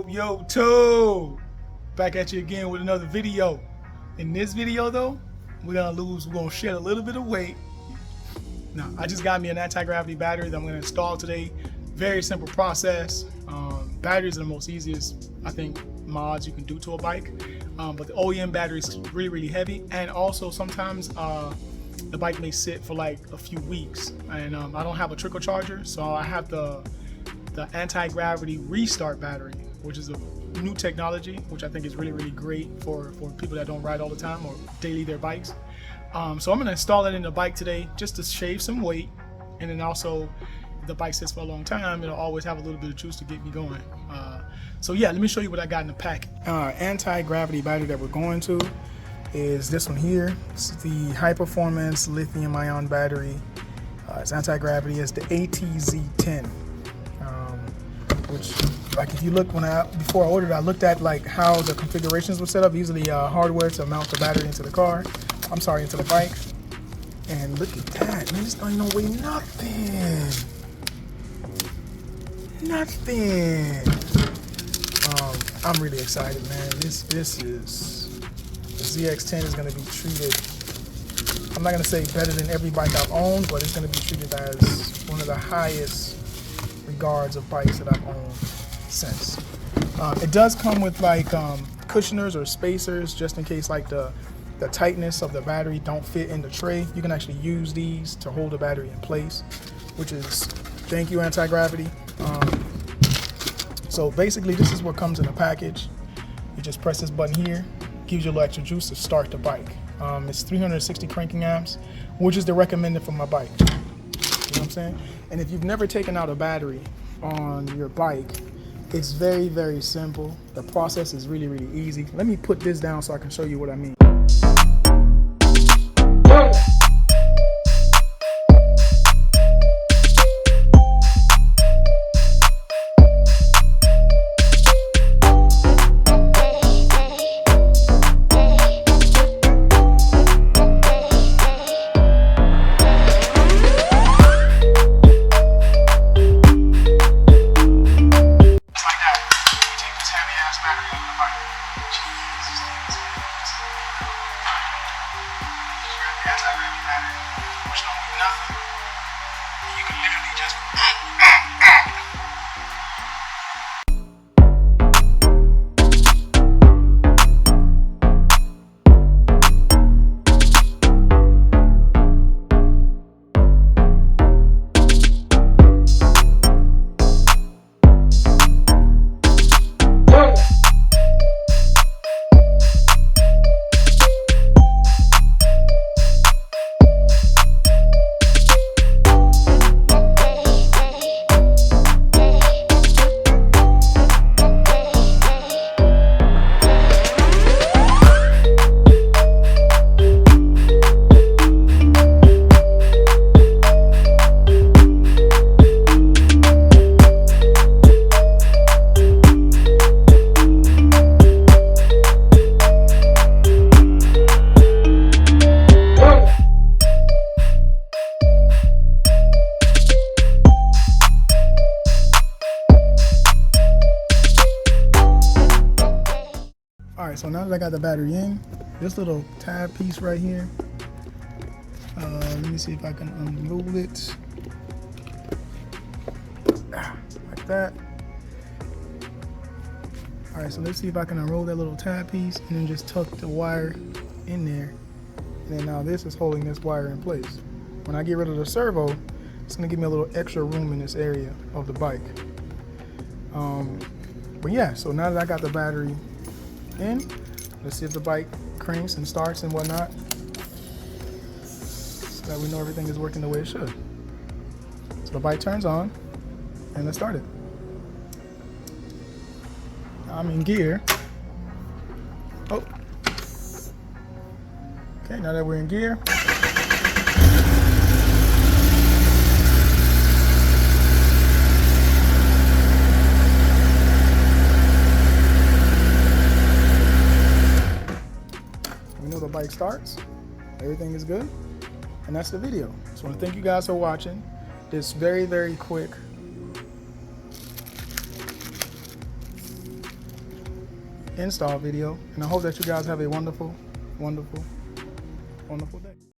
YouTube, back at you again with another video. In this video though, we're gonna shed a little bit of weight. Now, I just got me an anti-gravity battery that I'm gonna install today. Very simple process. Batteries are the most easiest, I think, mods you can do to a bike. But the OEM battery is really heavy, and also sometimes the bike may sit for like a few weeks, and I don't have a trickle charger, so I have the anti-gravity restart battery, which is a new technology, which I think is really great for people that don't ride all the time or daily their bikes. So I'm going to install it in the bike today just to shave some weight, and then also if the bike sits for a long time, it'll always have a little bit of juice to get me going. So yeah, let me show you what I got in the pack. Our anti-gravity battery that we're going to is this one here. It's the high performance lithium ion battery. It's anti-gravity. It's the ATZ10. Which, like, if you look, before I ordered, I looked at like how the configurations were set up, using the hardware to mount the battery into the car. I'm sorry, into the bike. And look at that, man! This don't even weigh nothing. I'm really excited, man. This is the ZX10 is going to be treated. I'm not going to say better than every bike I've owned, but it's going to be treated as one of the highest regards of bikes that I've owned since. It does come with like cushioners or spacers, just in case like the tightness of the battery don't fit in the tray. You can actually use these to hold the battery in place, which is, thank you, anti-gravity. So basically this is what comes in the package. You just press this button here, gives you a little extra juice to start the bike. It's 360 cranking amps, which is the recommended for my bike. You know what I'm saying? And if you've never taken out a battery on your bike, it's very simple. The process is really easy. Let me put this down so I can show you what I mean. Which don't do nothing. You can literally just Alright, so now that I got the battery in, this little tab piece right here, let me see if I can unroll it, like that. Alright, so let's see if I can unroll that little tab piece and then just tuck the wire in there. And then now this is holding this wire in place. When I get rid of the servo, it's going to give me a little extra room in this area of the bike. But yeah, so now that I got the battery in, let's see if the bike cranks and starts and whatnot, so that we know everything is working the way it should. So the bike turns on, and let's start it. I'm in gear. Oh. Okay, now that we're in gear, bike starts, everything is good, And that's the video. So I want to thank you guys for watching this very, very quick install video. And I hope that you guys have a wonderful, wonderful, wonderful day.